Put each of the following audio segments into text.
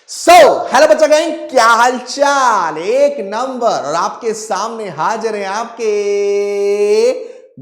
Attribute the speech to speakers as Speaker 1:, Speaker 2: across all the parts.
Speaker 1: Hello बच्चा gang, क्या हालचाल। एक नंबर। और आपके सामने हाजिर हैं आपके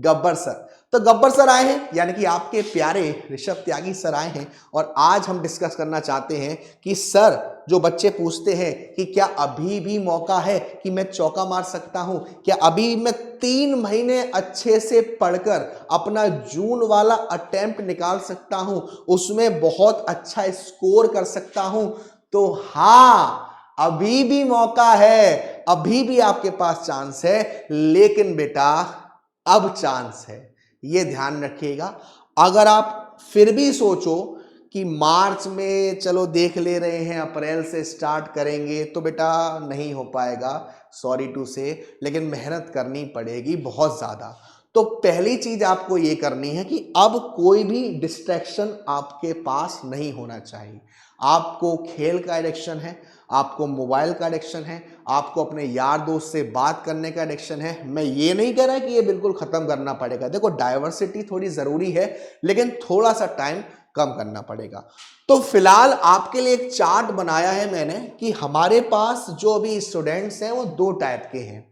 Speaker 1: गब्बर सर। तो गब्बर सर आए हैं, यानी कि आपके प्यारे ऋषभ त्यागी सर आए हैं। और आज हम डिस्कस करना चाहते हैं कि सर, जो बच्चे पूछते हैं कि क्या अभी भी मौका है कि मैं चौका मार सकता हूं, क्या अभी मैं 3 महीने अच्छे से पढ़कर अपना जून वाला अटेम्प्ट निकाल सकता हूं, उसमें बहुत अच्छा स्कोर कर सकता हूं, तो हाँ, अभी भी मौका है, अभी भी आपके पास चांस है। लेकिन बेटा, अब चांस है, ये ध्यान रखिएगा। अगर आप फिर भी सोचो कि मार्च में चलो देख ले रहे हैं, अप्रैल से स्टार्ट करेंगे, तो बेटा नहीं हो पाएगा, सॉरी टू से। लेकिन मेहनत करनी पड़ेगी बहुत ज्यादा। तो पहली चीज आपको ये करनी है कि अब कोई भी डिस्ट्रैक्शन आपके पास नहीं होना चाहिए। आपको खेल का एडिक्शन है, आपको मोबाइल का एडिक्शन है, आपको अपने यार दोस्त से बात करने का एडिक्शन है। मैं ये नहीं कह रहा कि ये बिल्कुल खत्म करना पड़ेगा। देखो, डाइवर्सिटी थोड़ी जरूरी है, लेकिन थोड़ा सा टाइम कम करना पड़ेगा। तो फिलहाल आपके लिए एक चार्ट बनाया है मैंने कि हमारे पास जो अभी स्टूडेंट्स हैं वो 2 टाइप के हैं।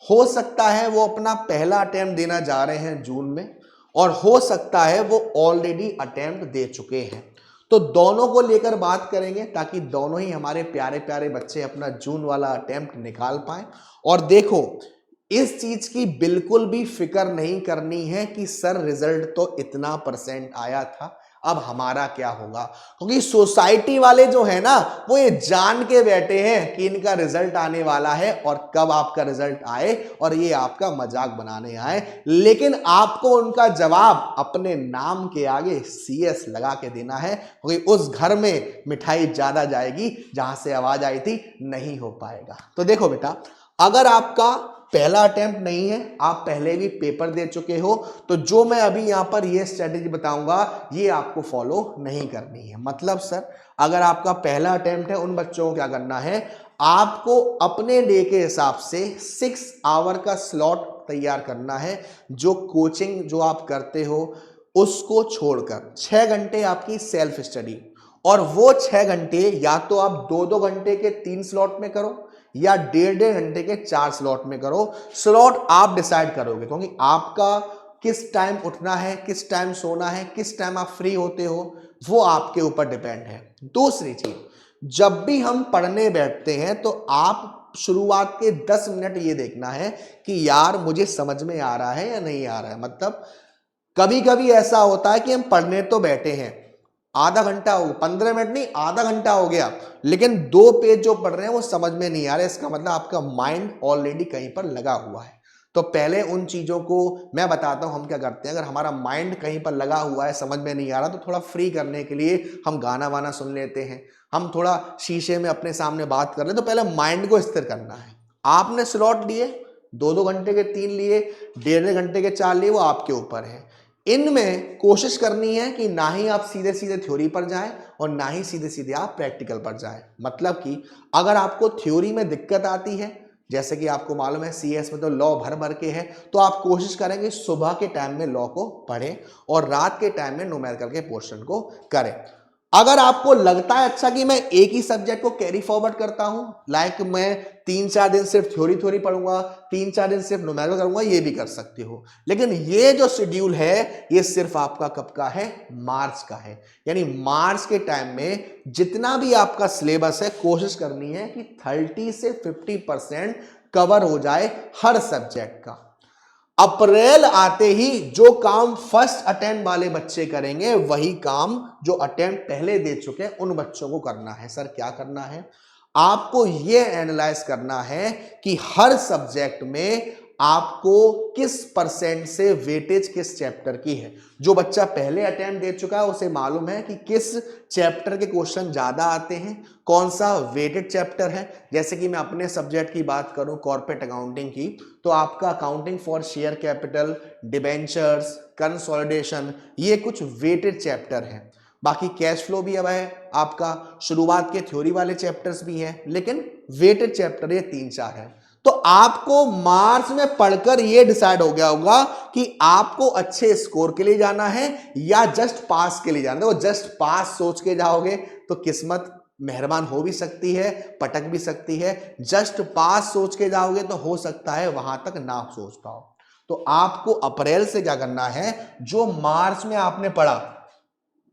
Speaker 1: हो सकता है वो अपना पहला अटेम्प्ट देना जा रहे हैं जून में, और हो सकता है वो ऑलरेडी अटेम्प्ट दे चुके हैं। तो दोनों को लेकर बात करेंगे ताकि दोनों ही हमारे प्यारे प्यारे बच्चे अपना जून वाला अटेम्प्ट निकाल पाए। और देखो, इस चीज की बिल्कुल भी फिक्र नहीं करनी है कि सर रिजल्ट तो इतना परसेंट आया था, अब हमारा क्या होगा। क्योंकि सोसाइटी वाले जो है ना, वो ये जान के बैठे हैं कि इनका रिजल्ट आने वाला है और कब आपका रिजल्ट आए, और ये आपका मजाक बनाने आए। लेकिन आपको उनका जवाब अपने नाम के आगे CS लगा के देना है, क्योंकि उस घर में मिठाई ज्यादा जाएगी जहां से आवाज आई थी, नहीं हो पाएगा। तो देखो बेटा, अगर आपका पहला अटेम्प्ट नहीं है, आप पहले भी पेपर दे चुके हो, तो जो मैं अभी यहां पर ये स्ट्रेटेजी बताऊंगा, ये आपको फॉलो नहीं करनी है। मतलब सर, अगर आपका पहला अटेम्प्ट है, उन बच्चों को क्या करना है, आपको अपने डे के हिसाब से 6 आवर का स्लॉट तैयार करना है। जो कोचिंग जो आप करते हो उसको छोड़कर 6 घंटे आपकी सेल्फ स्टडी, और वो 6 घंटे या तो आप 2-2 घंटे के 3 स्लॉट में करो, या 1.5-1.5 घंटे के 4 स्लॉट में करो। स्लॉट आप डिसाइड करोगे, क्योंकि आपका किस टाइम उठना है, किस टाइम सोना है, किस टाइम आप फ्री होते हो, वो आपके ऊपर डिपेंड है। दूसरी चीज, जब भी हम पढ़ने बैठते हैं तो आप शुरुआत के 10 मिनट ये देखना है कि यार मुझे समझ में आ रहा है या नहीं आ रहा है। मतलब कभी कभी ऐसा होता है कि हम पढ़ने तो बैठे हैं, आधा घंटा हो, 15 मिनट नहीं, आधा घंटा हो गया, लेकिन 2 पेज जो पढ़ रहे हैं वो समझ में नहीं आ रहा है। इसका मतलब आपका माइंड ऑलरेडी कहीं पर लगा हुआ है। तो पहले उन चीजों को मैं बताता हूं हम क्या करते हैं। अगर हमारा माइंड कहीं पर लगा हुआ है, समझ में नहीं आ रहा, तो थोड़ा फ्री करने के लिए हम गाना वाना सुन लेते हैं, हम थोड़ा शीशे में अपने सामने बात कर ले। तो पहले माइंड को स्थिर करना है। आपने स्लॉट लिए, 2-2 घंटे के 3 लिए, 1.5-1.5 घंटे के 4 लिए, वो आपके ऊपर है। इनमें कोशिश करनी है कि ना ही आप सीधे सीधे थ्योरी पर जाएं और ना ही सीधे सीधे आप प्रैक्टिकल पर जाएं। मतलब कि अगर आपको थ्योरी में दिक्कत आती है, जैसे कि आपको मालूम है CS में तो लॉ भर भर के है, तो आप कोशिश करेंगे सुबह के टाइम में लॉ को पढ़ें और रात के टाइम में न्यूमेरिकल के पोर्शन को करें। अगर आपको लगता है अच्छा कि मैं एक ही सब्जेक्ट को कैरी फॉरवर्ड करता हूं, लाइक मैं 3-4 दिन सिर्फ थ्योरी थ्योरी पढ़ूंगा, 3-4 दिन सिर्फ न्यूमेरिकल करूंगा, ये भी कर सकते हो। लेकिन ये जो शेड्यूल है, ये सिर्फ आपका कब का है, मार्च का है। यानी मार्च के टाइम में जितना भी आपका सिलेबस है, कोशिश करनी है कि 30 से 50% कवर हो जाए हर सब्जेक्ट का। अप्रैल आते ही जो काम फर्स्ट अटेम्प्ट वाले बच्चे करेंगे, वही काम जो अटेम्प्ट पहले दे चुके हैं उन बच्चों को करना है। सर क्या करना है, आपको यह एनालाइज करना है कि हर सब्जेक्ट में आपको किस परसेंट से वेटेज किस चैप्टर की है। जो बच्चा पहले अटेम्प्ट दे चुका है उसे मालूम है कि किस चैप्टर के क्वेश्चन ज्यादा आते हैं, कौन सा वेटेड चैप्टर है। जैसे कि मैं अपने सब्जेक्ट की बात करूं, कॉर्पोरेट अकाउंटिंग की, तो आपका accounting for share capital, debentures, consolidation, ये कुछ वेटेड चैप्टर हैं। बाकी कैश फ्लो भी अब है आपका, शुरुआत के थ्योरी वाले चैप्टर्स भी हैं, लेकिन वेटेड चैप्टर ये 3-4 है। तो आपको मार्च में पढ़कर ये डिसाइड हो गया होगा कि आपको अच्छे स्कोर के लिए जाना है या जस्ट पास के लिए जाना है। तो जस्ट पास सोच के जाओगे तो किस्मत मेहरबान हो भी सकती है, पटक भी सकती है। जस्ट पास सोच के जाओगे तो हो सकता है वहां तक ना सोच पाओ। तो आपको अप्रैल से क्या करना है, जो मार्च में आपने पढ़ा,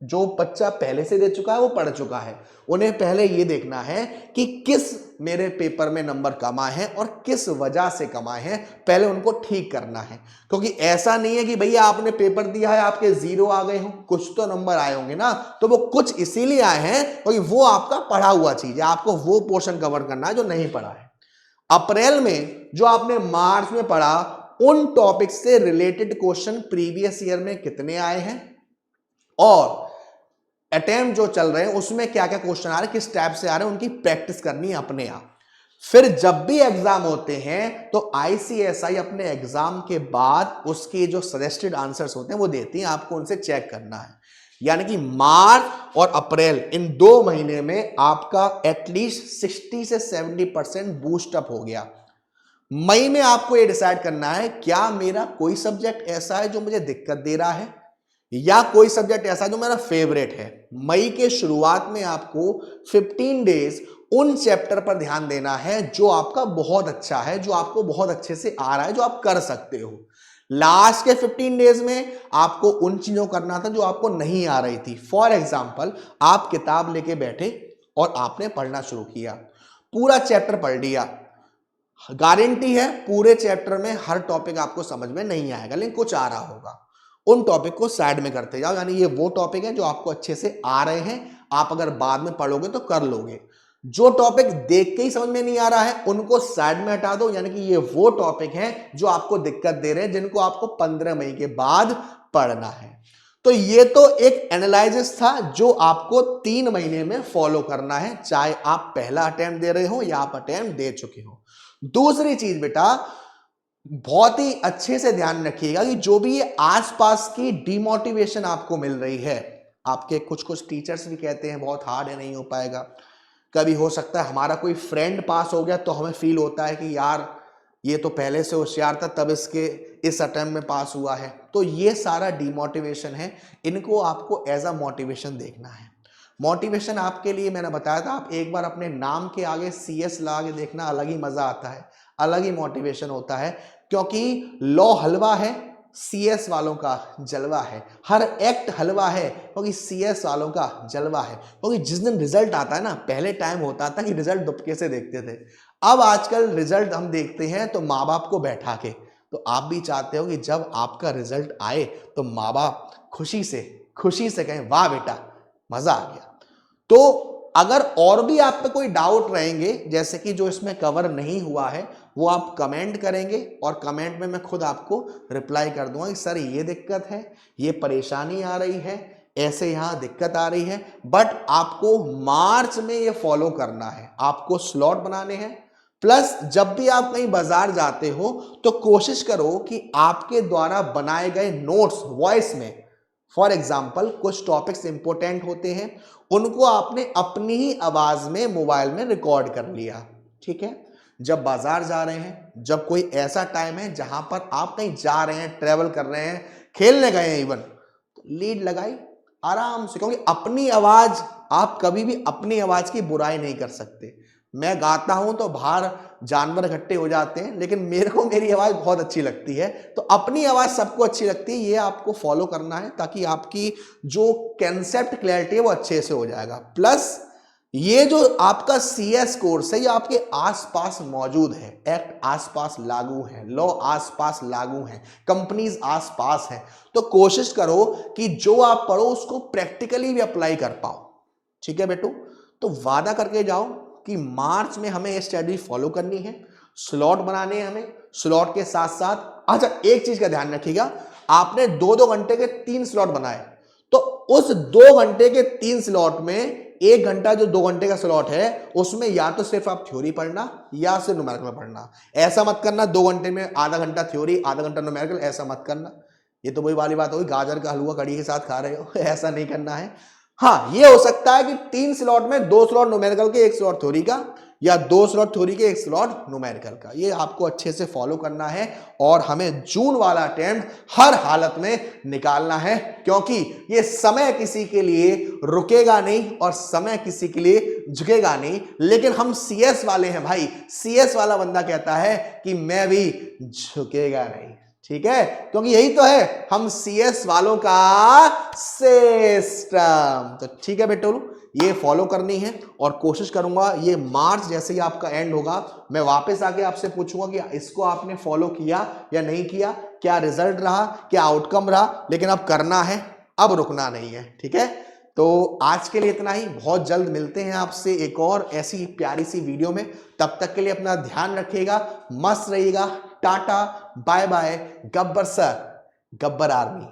Speaker 1: जो बच्चा पहले से दे चुका है वो पढ़ चुका है, उन्हें पहले ये देखना है कि किस मेरे पेपर में नंबर कम आए हैं और किस वजह से कम आए हैं, पहले उनको ठीक करना है। क्योंकि ऐसा नहीं है कि भैया आपने पेपर दिया है आपके 0 आ गए हो, कुछ तो नंबर आए होंगे ना, तो वो कुछ इसीलिए आए हैं क्योंकि वो आपका पढ़ा हुआ चीज है, आपको वो पोर्शन कवर करना है जो नहीं पढ़ा है। अप्रैल में जो आपने मार्च में पढ़ा, उन टॉपिक से रिलेटेड क्वेश्चन प्रीवियस ईयर में कितने आए हैं और अटेम्प्ट जो चल रहे हैं उसमें क्या क्या क्वेश्चन आ रहे हैं, किस टाइप से आ रहे हैं, उनकी प्रैक्टिस करनी है अपने आप। फिर जब भी एग्जाम होते हैं तो आईसीएसआई अपने एग्जाम के बाद उसके जो सजेस्टेड आंसर्स होते हैं वो देती है, आपको उनसे चेक करना है। यानी कि मार्च और अप्रैल इन 2 महीने में आपका एटलीस्ट 60 से 70% बूस्ट अप हो गया। मई में आपको ये डिसाइड करना है क्या मेरा कोई सब्जेक्ट ऐसा है जो मुझे दिक्कत दे रहा है या कोई सब्जेक्ट ऐसा जो मेरा फेवरेट है। मई के शुरुआत में आपको 15 डेज उन चैप्टर पर ध्यान देना है जो आपका बहुत अच्छा है, जो आपको बहुत अच्छे से आ रहा है, जो आप कर सकते हो। लास्ट के 15 डेज में आपको उन चीजों करना था जो आपको नहीं आ रही थी। फॉर एग्जाम्पल, आप किताब लेके बैठे और आपने पढ़ना शुरू किया, पूरा चैप्टर पढ़ लिया, गारंटी है पूरे चैप्टर में हर टॉपिक आपको समझ में नहीं आएगा लेकिन कुछ आ रहा होगा। उन टॉपिक को साइड में करते जाओ, यानी ये वो टॉपिक है जो आपको अच्छे से आ रहे हैं, आप अगर बाद में पढ़ोगे तो कर लोगे। जो टॉपिक देख के ही समझ में नहीं आ रहा है उनको साइड में हटा दो, यानी कि ये वो टॉपिक है जो आपको दिक्कत दे रहे हैं, जिनको आपको 15 मई के बाद पढ़ना है। तो ये तो एक एनालिसिस था जो आपको 3 महीने में फॉलो करना है, चाहे आप पहला अटेम्प्ट दे रहे हो या आप अटेम्प्ट दे चुके हो। दूसरी चीज बेटा, बहुत ही अच्छे से ध्यान रखिएगा कि जो भी ये आसपास की डिमोटिवेशन आपको मिल रही है, आपके कुछ कुछ टीचर्स भी कहते हैं बहुत हार्ड है, नहीं हो पाएगा। कभी हो सकता है हमारा कोई फ्रेंड पास हो गया तो हमें फील होता है कि यार ये तो पहले से होशियार था तब इसके इस अटेम्प्ट में पास हुआ है। तो ये सारा डिमोटिवेशन है, इनको आपको एज अ मोटिवेशन देखना है। मोटिवेशन आपके लिए मैंने बताया था, आप एक बार अपने नाम के आगे CS लगा के देखना, अलग ही मजा आता है, अलग ही मोटिवेशन होता है। क्योंकि लॉ हलवा है, CS वालों का जलवा है, हर एक्ट हलवा है क्योंकि CS वालों का जलवा है। क्योंकि जिस दिन रिजल्ट आता है ना, पहले टाइम होता था कि रिजल्ट दुबके से देखते थे, अब आजकल रिजल्ट हम देखते हैं तो माँ बाप को बैठा के। तो आप भी चाहते हो कि जब आपका रिजल्ट आए तो माँ बाप खुशी से कहें वाह बेटा मजा आ गया। तो अगर और भी आप पे कोई डाउट रहेंगे जैसे कि जो इसमें कवर नहीं हुआ है, वो आप कमेंट करेंगे और कमेंट में मैं खुद आपको रिप्लाई कर दूंगा कि सर ये दिक्कत है, ये परेशानी आ रही है, ऐसे यहाँ दिक्कत आ रही है। बट आपको मार्च में ये फॉलो करना है, आपको स्लॉट बनाने हैं। प्लस जब भी आप कहीं बाजार जाते हो तो कोशिश करो कि आपके द्वारा बनाए गए नोट्स वॉइस में, फॉर एग्जाम्पल कुछ टॉपिक्स इंपॉर्टेंट होते हैं उनको आपने अपनी ही आवाज में मोबाइल में रिकॉर्ड कर लिया, ठीक है। जब बाजार जा रहे हैं, जब कोई ऐसा टाइम है जहां पर आप कहीं जा रहे हैं, ट्रेवल कर रहे हैं, खेलने गए हैं इवन, तो लीड लगाई आराम से, क्योंकि अपनी आवाज, आप कभी भी अपनी आवाज की बुराई नहीं कर सकते। मैं गाता हूं तो बाहर जानवर इकट्ठे हो जाते हैं लेकिन मेरे को मेरी आवाज बहुत अच्छी लगती है, तो अपनी आवाज सबको अच्छी लगती है, ये आपको फॉलो करना है ताकि आपकी जो कंसेप्ट क्लैरिटी है वो अच्छे से हो जाएगा। प्लस ये जो आपका CS कोर्स है ये आपके आसपास मौजूद है, एक्ट आसपास लागू है, लॉ आसपास लागू है, कंपनीज आसपास है। तो कोशिश करो कि जो आप पढ़ो उसको प्रैक्टिकली भी अप्लाई कर पाओ, ठीक है बेटू। तो वादा करके जाओ कि मार्च में हमें ये स्ट्रेटजी फॉलो करनी है, स्लॉट बनाने हैं हमें, स्लॉट के साथ साथ अच्छा एक चीज का ध्यान रखिएगा, आपने 2-2 घंटे के 3 स्लॉट बनाए, तो उस 2 घंटे के 3 स्लॉट में 1 घंटा जो 2 घंटे का स्लॉट है उसमें या तो सिर्फ आप थ्योरी पढ़ना या सिर्फ न्यूमेरिकल पढ़ना। ऐसा मत करना 2 घंटे में आधा घंटा थ्योरी आधा घंटा न्यूमेरिकल, ऐसा मत करना। ये तो वही वाली बात होगी गाजर का हलवा कड़ी के साथ खा रहे हो ऐसा नहीं करना है। हाँ, ये हो सकता है कि 3 स्लॉट में 2 स्लॉट न्यूमेरिकल के 1 स्लॉट थ्योरी का, या 2 स्लॉट थ्योरी के 1 स्लॉट न्यूमेरिकल का। ये आपको अच्छे से फॉलो करना है और हमें जून वाला अटेम्प्ट हर हालत में निकालना है, क्योंकि ये समय किसी के लिए रुकेगा नहीं और समय किसी के लिए झुकेगा नहीं। लेकिन हम सीएस वाले हैं भाई, सीएस वाला बंदा कहता है कि मैं भी झुकेगा नहीं, ठीक है, क्योंकि यही तो है हम सीएस वालों का सिस्टम। तो ठीक है बेटोलू, ये फॉलो करनी है और कोशिश करूंगा ये मार्च जैसे ही आपका एंड होगा मैं वापस आके आपसे पूछूंगा कि इसको आपने फॉलो किया या नहीं किया, क्या रिजल्ट रहा, क्या आउटकम रहा। लेकिन अब करना है, अब रुकना नहीं है, ठीक है। तो आज के लिए इतना ही, बहुत जल्द मिलते हैं आपसे एक और ऐसी प्यारी सी वीडियो में। तब तक के लिए अपना ध्यान रखिएगा, मस्त रहिएगा, tata bye bye, Gabbar sir, Gabbar army.